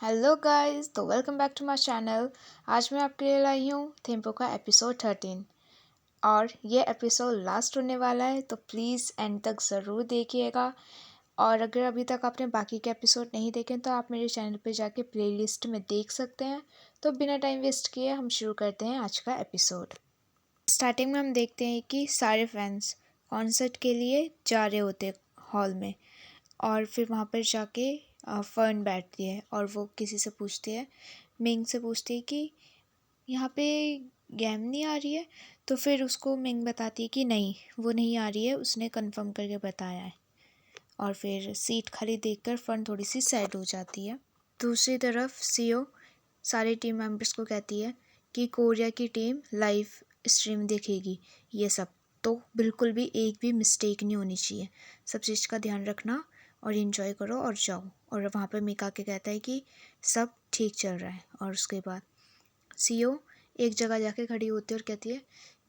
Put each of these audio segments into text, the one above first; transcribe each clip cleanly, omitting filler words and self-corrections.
Hello guys, तो welcome back to my channel. आज मैं आपके लिए लाई हूँ थेम्पो का एपिसोड 13 और ये एपिसोड लास्ट होने वाला है, तो प्लीज़ एंड तक ज़रूर देखिएगा। और अगर अभी तक आपने बाकी के एपिसोड नहीं देखे तो आप मेरे चैनल पे जाके प्लेलिस्ट में देख सकते हैं। तो बिना टाइम वेस्ट किए हम शुरू करते हैं आज का एपिसोड। स्टार्टिंग में हम देखते हैं कि सारे फैंस कॉन्सर्ट के लिए जा रहे होते हॉल में, और फिर वहाँ पर जाके फर्न बैठती है और वो किसी से पूछती है, मिंग से पूछती है कि यहाँ पे गैम नहीं आ रही है। तो फिर उसको मिंग बताती है कि नहीं, वो नहीं आ रही है, उसने कंफर्म करके बताया है। और फिर सीट खाली देखकर फर्न थोड़ी सी सैड हो जाती है। दूसरी तरफ सीओ सारे टीम मेंबर्स को कहती है कि कोरिया की टीम लाइव स्ट्रीम देखेगी, ये सब तो बिल्कुल भी एक भी मिस्टेक नहीं होनी चाहिए, सब चीज़ का ध्यान रखना और इन्जॉय करो और जाओ। और वहाँ पर मिका के कहता है कि सब ठीक चल रहा है। और उसके बाद सीओ एक जगह जाके खड़ी होती है और कहती है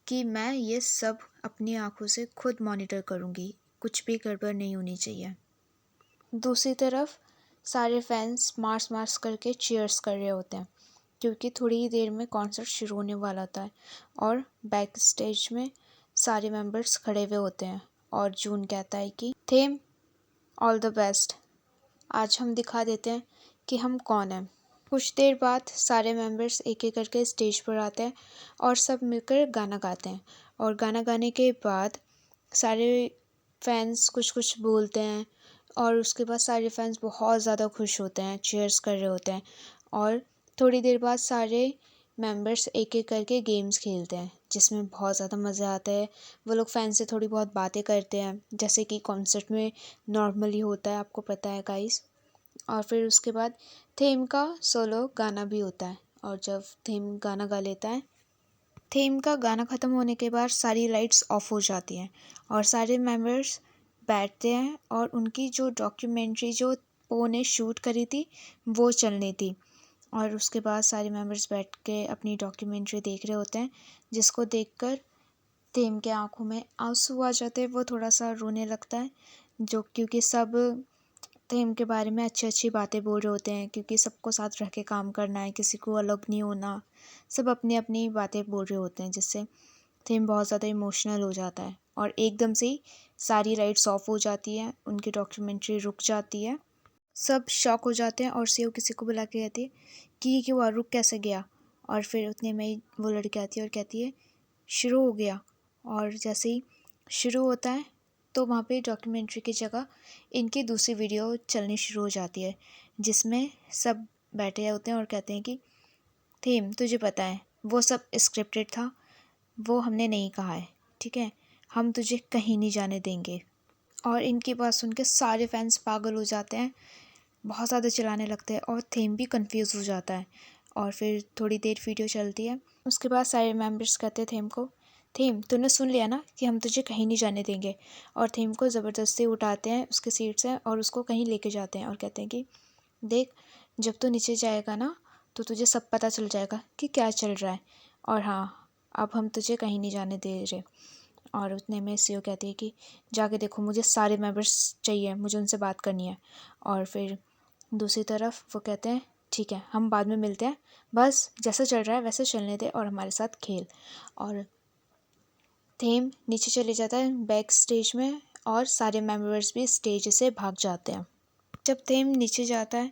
कि मैं ये सब अपनी आंखों से खुद मॉनिटर करूँगी, कुछ भी गड़बड़ नहीं होनी चाहिए। दूसरी तरफ सारे फैंस मार्च मार्च करके चीयर्स कर रहे होते हैं, क्योंकि थोड़ी ही देर में कॉन्सर्ट शुरू होने वाला होता है। और बैक स्टेज में सारे मेंबर्स खड़े हुए होते हैं और जून कहता है कि थेम, ऑल द बेस्ट, आज हम दिखा देते हैं कि हम कौन हैं। कुछ देर बाद सारे मेंबर्स एक एक करके स्टेज पर आते हैं और सब मिलकर गाना गाते हैं। और गाना गाने के बाद सारे फैंस कुछ कुछ बोलते हैं और उसके बाद सारे फैंस बहुत ज़्यादा खुश होते हैं, चीयर्स कर रहे होते हैं। और थोड़ी देर बाद सारे मेंबर्स एक एक करके गेम्स खेलते हैं, जिसमें बहुत ज़्यादा मज़ा आता है। वो लोग फैंस से थोड़ी बहुत बातें करते हैं, जैसे कि कॉन्सर्ट में नॉर्मली होता है, आपको पता है गाइस। और फिर उसके बाद थीम का सोलो गाना भी होता है। और जब थीम गाना गा लेता है, थीम का गाना ख़त्म होने के बाद सारी लाइट्स ऑफ हो जाती हैं और सारे मेंबर्स बैठते हैं और उनकी जो डॉक्यूमेंट्री जो पो ने शूट करी थी वो चलनी थी। और उसके बाद सारे मेंबर्स बैठ के अपनी डॉक्यूमेंट्री देख रहे होते हैं, जिसको देखकर थीम के आंखों में आंसू आ जाते हैं। वो थोड़ा सा रोने लगता है, जो क्योंकि सब थीम के बारे में अच्छी अच्छी बातें बोल रहे होते हैं, क्योंकि सबको साथ रह के काम करना है, किसी को अलग नहीं होना, सब अपनी अपनी बातें बोल रहे होते हैं, जिससे थीम बहुत ज़्यादा इमोशनल हो जाता है। और एकदम से ही सारी लाइट्स ऑफ हो जाती है, उनकी डॉक्यूमेंट्री रुक जाती है, सब शॉक हो जाते हैं। और सीओ किसी को बुला के कहती है कि ये क्यों हुआ, रुक कैसे गया। और फिर उतने में ही वो लड़की आती है और कहती है शुरू हो गया। और जैसे ही शुरू होता है तो वहाँ पे डॉक्यूमेंट्री की जगह इनकी दूसरी वीडियो चलनी शुरू हो जाती है, जिसमें सब बैठे होते हैं और कहते हैं कि थीम, तुझे पता है वो सब स्क्रिप्टेड था, वो हमने नहीं कहा है, ठीक है, हम तुझे कहीं नहीं जाने देंगे। और इनकी बात सुन के सारे फैंस पागल हो जाते हैं, बहुत ज़्यादा चिल्लाने लगते हैं और थीम भी कंफ्यूज हो जाता है। और फिर थोड़ी देर वीडियो चलती है, उसके बाद सारे मेंबर्स कहते हैं थीम को, थीम तूने सुन लिया ना कि हम तुझे कहीं नहीं जाने देंगे। और थीम को ज़बरदस्ती उठाते हैं उसके सीट से और उसको कहीं लेके जाते हैं और कहते हैं कि देख, जब तू नीचे जाएगा ना तो तुझे सब पता चल जाएगा कि क्या चल रहा है। और हाँ, अब हम तुझे कहीं नहीं जाने दे रहे। और उतने में सीओ कहती है कि जाके देखो, मुझे सारे मेंबर्स चाहिए, मुझे उनसे बात करनी है। और फिर दूसरी तरफ वो कहते हैं ठीक है, हम बाद में मिलते हैं, बस जैसा चल रहा है वैसे चलने दे और हमारे साथ खेल। और थीम नीचे चले जाता है बैक स्टेज में और सारे मेंबर्स भी स्टेज से भाग जाते हैं। जब थीम नीचे जाता है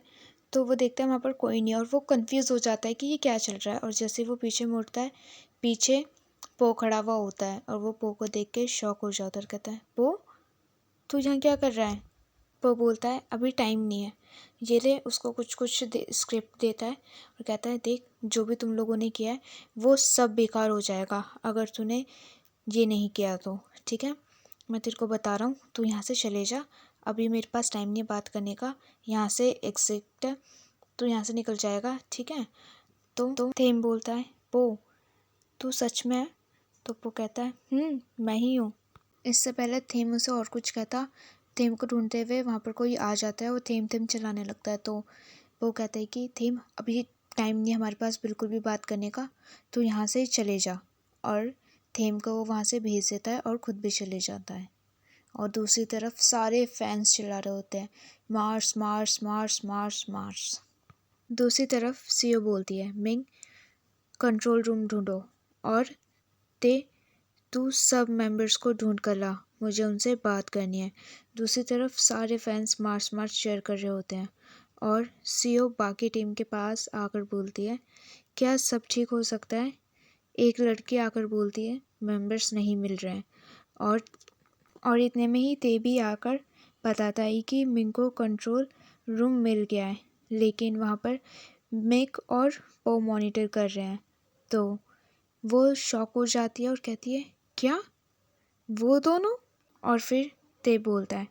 तो वो देखता है वहाँ पर कोई नहीं और वो कंफ्यूज हो जाता है कि ये क्या चल रहा है। और जैसे वो पीछे मुड़ता है, पीछे पो खड़ा हुआ होता है और वो पो को देख के शॉक हो जाता है और कहता है पो, तू यहाँ क्या कर रहा है। वो बोलता है अभी टाइम नहीं है, ये ले, उसको कुछ कुछ स्क्रिप्ट देता है और कहता है देख, जो भी तुम लोगों ने किया है वो सब बेकार हो जाएगा अगर तूने ये नहीं किया तो, ठीक है, मैं तेरे को बता रहा हूँ, तू यहाँ से चले जा, अभी मेरे पास टाइम नहीं है बात करने का, यहाँ से एग्जिट, तू यहाँ से निकल जाएगा, ठीक है। तो थेम बोलता है पो, तू सच में है। तो पो कहता है मैं ही हूँ। इससे पहले थेम उसे और कुछ कहता, थेम को ढूंढते हुए वहाँ पर कोई आ जाता है और थेम थेम चलाने लगता है। तो वो कहता है कि थेम, अभी टाइम नहीं है हमारे पास बिल्कुल भी बात करने का, तो यहाँ से चले जा। और थेम को वो वहाँ से भेज देता है और ख़ुद भी चले जाता है। और दूसरी तरफ सारे फैंस चिल्ला रहे होते हैं Mars Mars Mars Mars Mars. दूसरी तरफ सीओ बोलती है, मिंग कंट्रोल रूम ढूंढो और ते तू सब मेंबर्स को ढूंढ कर ला, मुझे उनसे बात करनी है। दूसरी तरफ सारे फैंस मार्च मार्च चेयर कर रहे होते हैं और सीओ बाकी टीम के पास आकर बोलती है, क्या सब ठीक हो सकता है? एक लड़की आकर बोलती है, मेंबर्स नहीं मिल रहे हैं। और इतने में ही ते भी आकर बताता है कि मिंग को कंट्रोल रूम मिल गया है, लेकिन वहाँ पर मिक और पो मॉनिटर कर रहे हैं। तो वो शॉक हो जाती है और कहती है, क्या वो दोनों? और फिर ते बोलता है,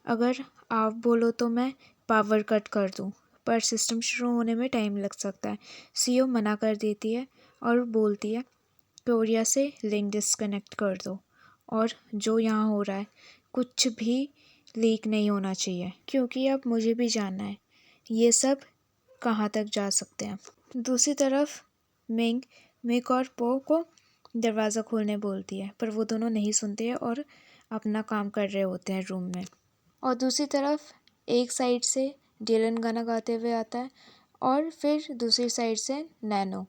अगर आप बोलो तो मैं पावर कट कर दूं, पर सिस्टम शुरू होने में टाइम लग सकता है। सीओ मना कर देती है और बोलती है, कोरिया से लिंक डिस्कनेक्ट कर दो और जो यहाँ हो रहा है कुछ भी लीक नहीं होना चाहिए, क्योंकि अब मुझे भी जानना है ये सब कहाँ तक जा सकते हैं। दूसरी तरफ मिक और पो को दरवाज़ा खोलने बोलती है, पर वो दोनों नहीं सुनते हैं और अपना काम कर रहे होते हैं रूम में। और दूसरी तरफ एक साइड से डिलन गाना गाते हुए आता है और फिर दूसरी साइड से नैनो,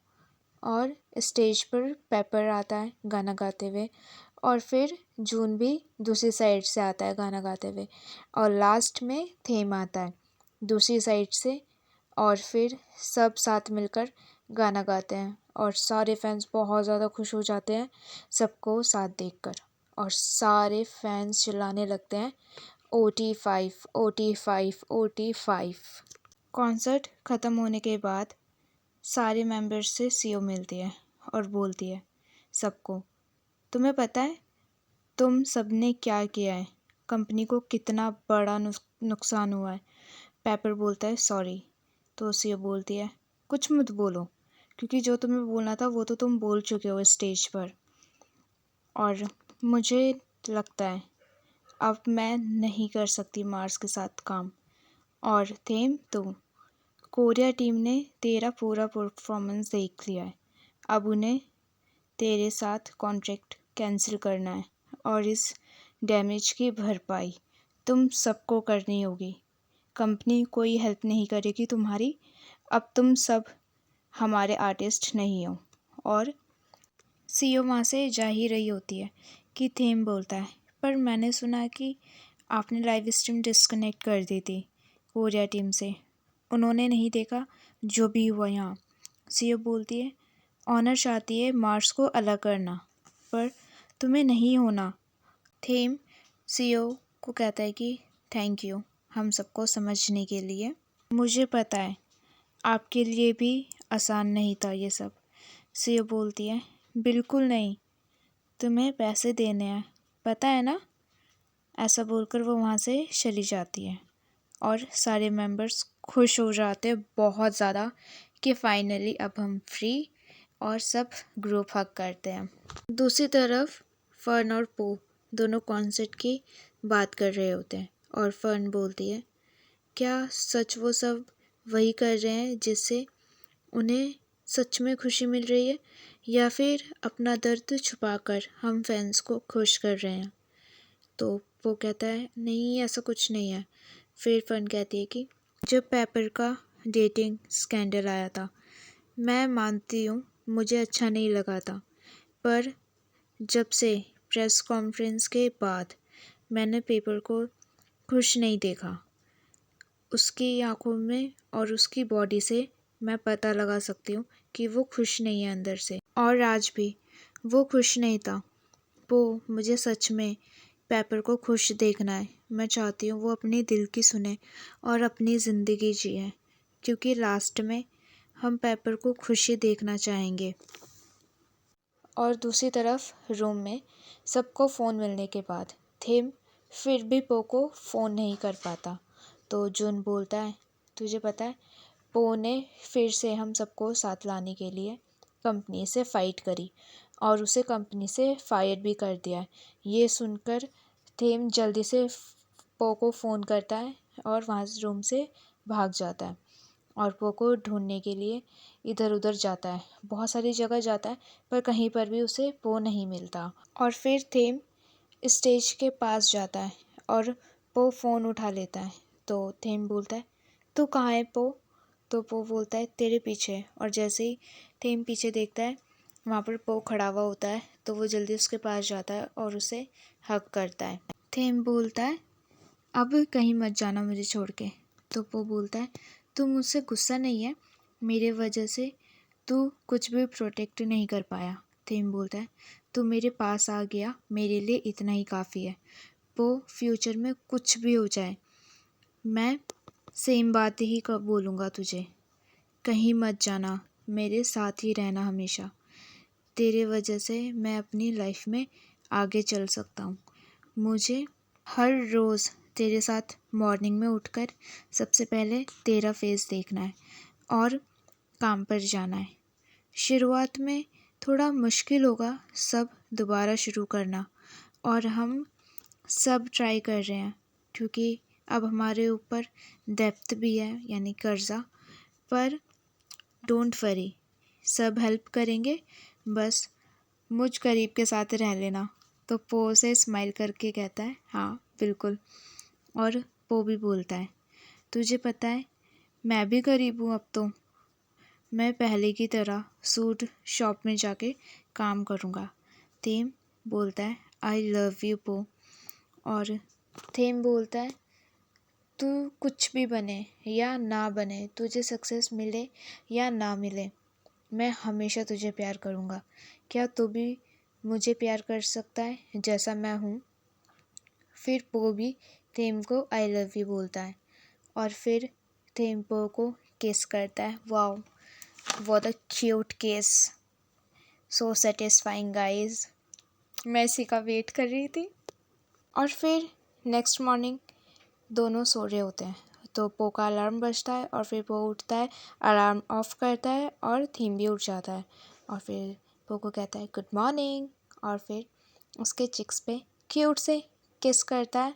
और स्टेज पर पेपर आता है गाना गाते हुए, और फिर जून भी दूसरी साइड से आता है गाना गाते हुए, और लास्ट में थेम आता है दूसरी साइड से, और फिर सब साथ मिलकर गाना गाते हैं और सारे फैंस बहुत ज़्यादा खुश हो जाते हैं सबको साथ देखकर, और सारे फैंस चिल्लाने लगते हैं, OT5 OT5 OT5। कॉन्सर्ट ख़त्म होने के बाद सारे मेंबर्स से सीओ मिलती है और बोलती है सबको, तुम्हें पता है तुम सबने क्या किया है, कंपनी को कितना बड़ा नुकसान हुआ है। पेपर बोलता है, सॉरी। तो सीओ बोलती है, कुछ मत बोलो, क्योंकि जो तुम्हें बोलना था वो तो तुम बोल चुके हो स्टेज पर, और मुझे लगता है अब मैं नहीं कर सकती मार्स के साथ काम। और थेम, तुम कोरिया टीम ने तेरा पूरा परफॉर्मेंस देख लिया है, अब उन्हें तेरे साथ कॉन्ट्रैक्ट कैंसिल करना है और इस डैमेज की भरपाई तुम सबको करनी होगी। कंपनी कोई हेल्प नहीं करेगी तुम्हारी, अब तुम सब हमारे आर्टिस्ट नहीं हो। और सीओ वहाँ से जा ही रही होती है कि थेम बोलता है, पर मैंने सुना कि आपने लाइव स्ट्रीम डिस्कनेक्ट कर दी थी कोरिया टीम से, उन्होंने नहीं देखा जो भी हुआ यहाँ। सीओ बोलती है, ऑनर चाहती है मार्स को अलग करना, पर तुम्हें नहीं होना। थेम सीओ को कहता है कि थैंक यू हम सबको समझने के लिए, मुझे पता है आपके लिए भी आसान नहीं था ये सब। सीओ बोलती है, बिल्कुल नहीं, तुम्हें पैसे देने हैं, पता है ना। ऐसा बोलकर वो वहाँ से चली जाती है और सारे मेंबर्स खुश हो जाते हैं बहुत ज़्यादा कि फाइनली अब हम फ्री, और सब ग्रुप हग करते हैं। दूसरी तरफ फर्न और पो दोनों कॉन्सर्ट की बात कर रहे होते हैं और फर्न बोलती है, क्या सच वो सब वही कर रहे हैं जिससे उन्हें सच में खुशी मिल रही है, या फिर अपना दर्द छुपाकर हम फैंस को खुश कर रहे हैं। तो वो कहता है, नहीं ऐसा कुछ नहीं है। फिर फर्न कहती है कि जब पेपर का डेटिंग स्कैंडल आया था, मैं मानती हूँ मुझे अच्छा नहीं लगा था, पर जब से प्रेस कॉन्फ्रेंस के बाद मैंने पेपर को खुश नहीं देखा। उसकी आंखों में और उसकी बॉडी से मैं पता लगा सकती हूँ कि वो खुश नहीं है अंदर से, और आज भी वो खुश नहीं था। वो मुझे सच में पेपर को खुश देखना है। मैं चाहती हूँ वो अपने दिल की सुने और अपनी ज़िंदगी जिए, क्योंकि लास्ट में हम पेपर को खुशी देखना चाहेंगे। और दूसरी तरफ रूम में सबको फ़ोन मिलने के बाद थेम फिर भी पो को फ़ोन नहीं कर पाता। तो जून बोलता है, तुझे पता है पो ने फिर से हम सबको साथ लाने के लिए कंपनी से फ़ाइट करी और उसे कंपनी से फायर भी कर दिया है। ये सुनकर थेम जल्दी से पो को फ़ोन करता है और वहाँ से रूम से भाग जाता है और पो को ढूंढने के लिए इधर उधर जाता है, बहुत सारी जगह जाता है, पर कहीं पर भी उसे पो नहीं मिलता। और फिर थेम स्टेज के पास जाता है और पो फ़ोन उठा लेता है। तो थेम बोलता है, तू कहाँ है पो? तो पो बोलता है तेरे पीछे, और जैसे ही थेम पीछे देखता है वहाँ पर पो खड़ा हुआ होता है, तो वो जल्दी उसके पास जाता है और उसे हग करता है। थेम बोलता है अब कहीं मत जाना मुझे छोड़ के। तो पो बोलता है तू मुझसे गुस्सा नहीं है, मेरे वजह से तू कुछ भी प्रोटेक्ट नहीं कर पाया। थेम बोलता है तू मेरे पास आ गया, मेरे लिए इतना ही काफ़ी है। पो फ्यूचर में कुछ भी हो जाए मैं सेम बात ही कब बोलूँगा तुझे, कहीं मत जाना, मेरे साथ ही रहना हमेशा। तेरे वजह से मैं अपनी लाइफ में आगे चल सकता हूँ। मुझे हर रोज़ तेरे साथ मॉर्निंग में उठकर सबसे पहले तेरा फेस देखना है और काम पर जाना है। शुरुआत में थोड़ा मुश्किल होगा सब दोबारा शुरू करना, और हम सब ट्राई कर रहे हैं क्योंकि अब हमारे ऊपर डेप्थ भी है यानी कर्ज़ा, पर डोंट वरी, सब हेल्प करेंगे, बस मुझ गरीब के साथ रह लेना। तो पो से स्माइल करके कहता है हाँ बिल्कुल। और पो भी बोलता है तुझे पता है मैं भी गरीब हूँ अब तो, मैं पहले की तरह सूट शॉप में जाके काम करूँगा। थेम बोलता है आई लव यू पो। और थेम बोलता है तू कुछ भी बने या ना बने, तुझे सक्सेस मिले या ना मिले, मैं हमेशा तुझे प्यार करूँगा। क्या तू भी मुझे प्यार कर सकता है जैसा मैं हूँ? फिर पो भी थेम को आई लव यू बोलता है और फिर थेम पो को किस करता है। वाओ, व्हाट अ क्यूट किस, सो सेटिस्फाइंग गाइस। मैं इसी का वेट कर रही थी। और फिर नेक्स्ट मॉर्निंग दोनों सो रहे होते हैं, तो पो का अलार्म बजता है और फिर पो उठता है, अलार्म ऑफ करता है और थीम भी उठ जाता है और फिर पो को कहता है गुड मॉर्निंग, और फिर उसके चिक्स पे क्यूट से किस करता है।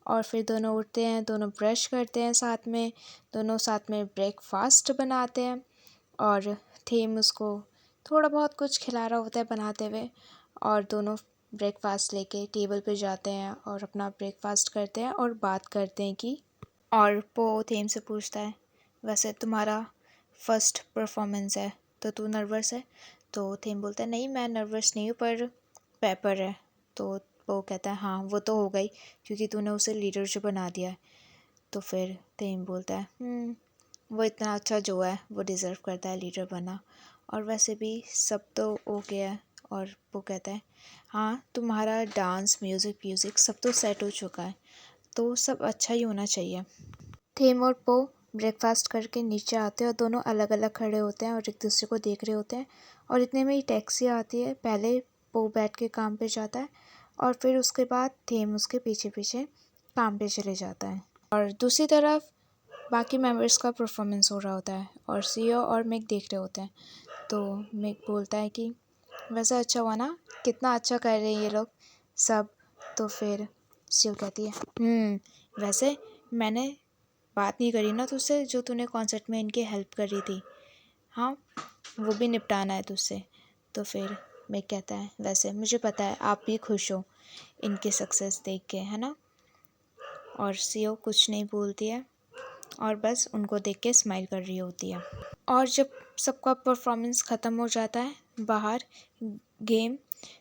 और फिर दोनों उठते हैं, दोनों ब्रश करते हैं साथ में, दोनों साथ में ब्रेकफास्ट बनाते हैं और थीम उसको थोड़ा बहुत कुछ खिला रहा होता है बनाते हुए, और दोनों ब्रेकफास्ट लेके टेबल पे जाते हैं और अपना ब्रेकफास्ट करते हैं और बात करते हैं कि, और पो थेम से पूछता है वैसे तुम्हारा फर्स्ट परफॉर्मेंस है तो तू नर्वस है? तो थेम बोलता है नहीं मैं नर्वस नहीं हूँ, पर पेपर है। तो पो कहता है हाँ वो तो हो गई क्योंकि तूने उसे लीडर जो बना दिया है। तो फिर थेम बोलता है वो इतना अच्छा जो है वो डिज़र्व करता है लीडर बना, और वैसे भी सब तो ओके है। और वो कहता है हाँ तुम्हारा डांस म्यूज़िक सब तो सेट हो चुका है, तो सब अच्छा ही होना चाहिए। थेम और पो ब्रेकफास्ट करके नीचे आते हैं और दोनों अलग अलग खड़े होते हैं और एक दूसरे को देख रहे होते हैं, और इतने में ही टैक्सी आती है। पहले पो बैठ के काम पे जाता है और फिर उसके बाद थेम उसके पीछे पीछे काम पे चले जाता है, और दूसरी तरफ बाकी मेंबर्स का परफॉर्मेंस हो रहा होता है और सीओ और मिक देख रहे होते हैं। तो मिक बोलता है कि वैसे अच्छा हुआ ना, कितना अच्छा कर रहे हैं ये लोग सब। तो फिर सीओ कहती है वैसे मैंने बात नहीं करी ना तुझसे जो तूने कॉन्सर्ट में इनकी हेल्प करी थी, हाँ वो भी निपटाना है तुझसे। तो फिर मिक कहता है वैसे मुझे पता है आप भी खुश हो इनकी सक्सेस देख के, है ना? और सीओ कुछ नहीं बोलती है और बस उनको देख के स्माइल कर रही होती है। और जब सबका परफॉर्मेंस ख़त्म हो जाता है, बाहर गेम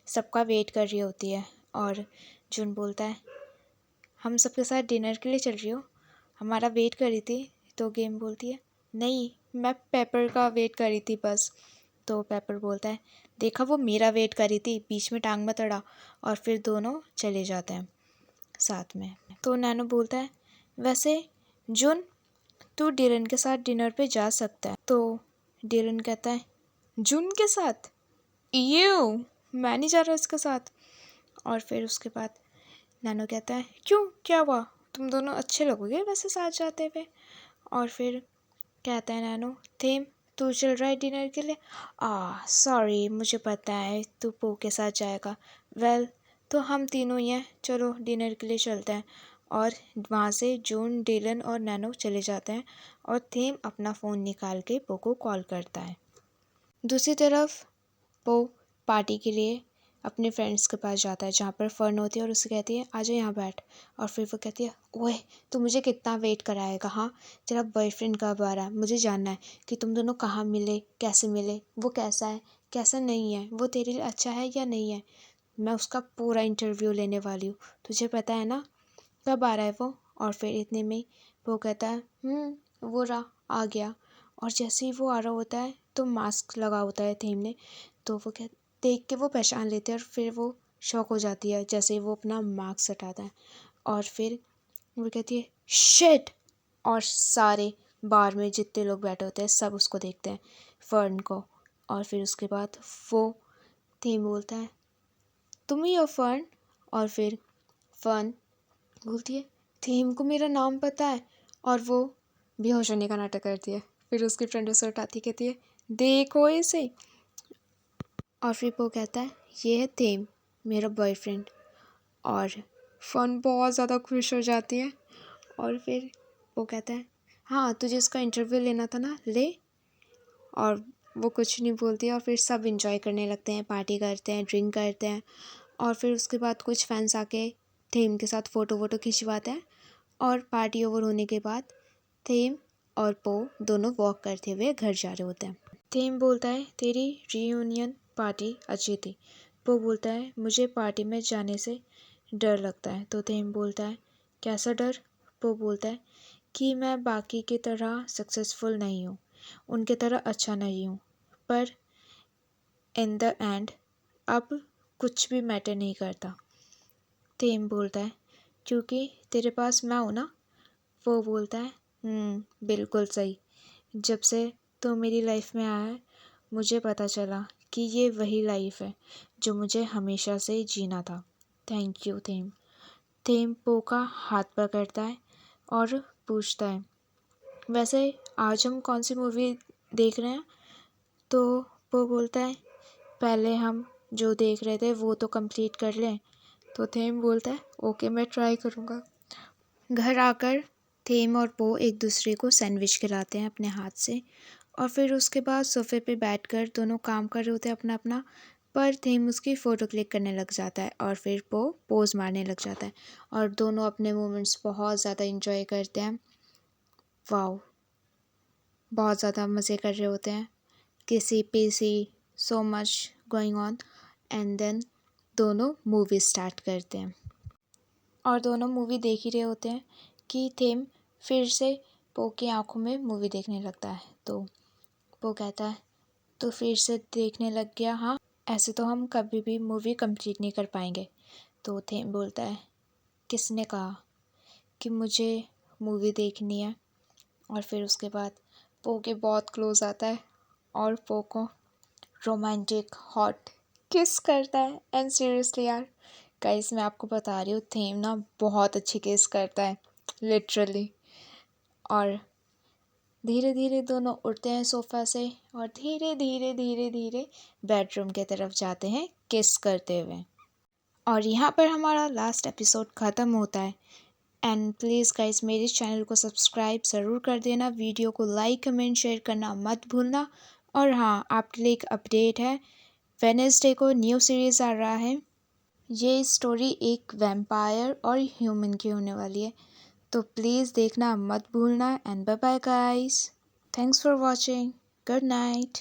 सबका वेट कर रही होती है, और जुन बोलता है हम सबके साथ डिनर के लिए चल रही हो, हमारा वेट कर रही थी। तो गेम बोलती है नहीं मैं पेपर का वेट कर रही थी बस। तो पेपर बोलता है देखा वो मेरा वेट कर रही थी, बीच में टांग मत अड़ा। और फिर दोनों चले जाते हैं साथ में। तो नैनो बोलता है वैसे जुन तू डिलन के साथ डिनर पे जा सकता है। तो डिलन कहता है जुन के साथ? यू मैं नहीं जा रहा इसके साथ। और फिर उसके बाद नैनो कहता है क्यों क्या हुआ, तुम दोनों अच्छे लगोगे वैसे साथ जाते हुए। और फिर कहता है नैनो थेम तू चल रहा है डिनर के लिए? सॉरी मुझे पता है तू पो के साथ जाएगा। वेल तो हम तीनों ही हैं, चलो डिनर के लिए चलते हैं। और वहाँ से जून डिलन और नैनो चले जाते हैं और थेम अपना फ़ोन निकाल के पो को कॉल करता है। दूसरी तरफ पो पार्टी के लिए अपने फ्रेंड्स के पास जाता है जहाँ पर फर्न होती है और उससे कहती है आजा यहाँ बैठ। और फिर वो कहती है ओए तू मुझे कितना वेट कराएगा, हाँ तेरा बॉयफ्रेंड कब आ रहा है, मुझे जानना है कि तुम दोनों कहाँ मिले, कैसे मिले, वो कैसा है कैसा नहीं है, वो तेरे लिए अच्छा है या नहीं है, मैं उसका पूरा इंटरव्यू लेने वाली हूँ, तुझे पता है ना कब आ रहा है वो। और फिर इतने में वो कहता है वो रहा आ गया। और जैसे ही वो आ रहा होता है तो मास्क लगा होता है थीम ने, तो वो कह देख के वो पहचान लेते हैं और फिर वो शॉक हो जाती है जैसे ही वो अपना मास्क हटाता है। और फिर वो कहती है शिट। और सारे बार में जितने लोग बैठे होते हैं सब उसको देखते हैं, फर्न को। और फिर उसके बाद वो थीम बोलता है तुम ही हो फर्न। और फिर फर्न बोलती है थीम को मेरा नाम पता है। और वो बेहोश होने का नाटक करती है। फिर उसकी फ्रेंड उसे उठाती कहती है देखो इसे। और फिर वो कहता है ये है थीम मेरा बॉयफ्रेंड। और फन बहुत ज़्यादा खुश हो जाती है। और फिर वो कहता है हाँ तुझे इसका इंटरव्यू लेना था ना, ले। और वो कुछ नहीं बोलती और फिर सब इंजॉय करने लगते हैं, पार्टी करते हैं, ड्रिंक करते हैं। और फिर उसके बाद कुछ फैंस आके थीम के साथ फ़ोटो वोटो खिंचवाते हैं। और पार्टी ओवर होने के बाद थीम और पो दोनों वॉक करते हुए घर जा रहे होते हैं। थीम बोलता है तेरी रीयूनियन पार्टी अच्छी थी। पो बोलता है मुझे पार्टी में जाने से डर लगता है। तो थीम बोलता है कैसा डर। पो बोलता है कि मैं बाकी की तरह सक्सेसफुल नहीं हूँ, उनके तरह अच्छा नहीं हूँ, पर इन द एंड अब कुछ भी मैटर नहीं करता। थीम बोलता है क्योंकि तेरे पास मैं हूँ ना। वो बोलता है बिल्कुल सही, जब से तू मेरी लाइफ में आया है मुझे पता चला कि ये वही लाइफ है जो मुझे हमेशा से जीना था। Thank you theme. थीम पो का हाथ पकड़ता है और पूछता है वैसे आज हम कौन सी मूवी देख रहे हैं। तो वो बोलता है पहले हम जो देख रहे थे वो तो कंप्लीट कर लें। तो थीम बोलता है ओके मैं ट्राई करूँगा। घर आकर थीम और पो एक दूसरे को सैंडविच खिलाते हैं अपने हाथ से। और फिर उसके बाद सोफे पे बैठकर दोनों काम कर रहे होते हैं अपना अपना। पर थीम उसकी फ़ोटो क्लिक करने लग जाता है और फिर पो पोज मारने लग जाता है। और दोनों अपने मोमेंट्स बहुत ज़्यादा इंजॉय करते हैं। वाओ, बहुत ज़्यादा मज़े कर रहे होते हैं, किसी पीसी so much going on. And then दोनों मूवी स्टार्ट करते हैं और दोनों मूवी देख ही रहे होते हैं कि थीम फिर से पो की आंखों में मूवी देखने लगता है। तो पो कहता है तो फिर से देखने लग गया, हाँ ऐसे तो हम कभी भी मूवी कंप्लीट नहीं कर पाएंगे। तो थीम बोलता है किसने कहा कि मुझे मूवी देखनी है। और फिर उसके बाद पो के बहुत क्लोज आता है और पो को रोमांटिक हॉट किस करता है। एंड सीरियसली यार गाइस मैं आपको बता रही हूँ थीम ना बहुत अच्छी किस करता है लिटरली। और धीरे धीरे दोनों उठते हैं सोफ़ा से और धीरे धीरे धीरे धीरे बेडरूम के तरफ जाते हैं किस करते हुए। और यहाँ पर हमारा लास्ट एपिसोड ख़त्म होता है। एंड प्लीज़ गाइस मेरे चैनल को सब्सक्राइब ज़रूर कर देना, वीडियो को लाइक कमेंट शेयर करना मत भूलना। और हाँ आपके लिए एक अपडेट है, वेडनेसडे को न्यू सीरीज़ आ रहा है। ये स्टोरी एक वैम्पायर और ह्यूमन की होने वाली है, तो प्लीज़ देखना मत भूलना। And bye bye guys, thanks for watching, good night.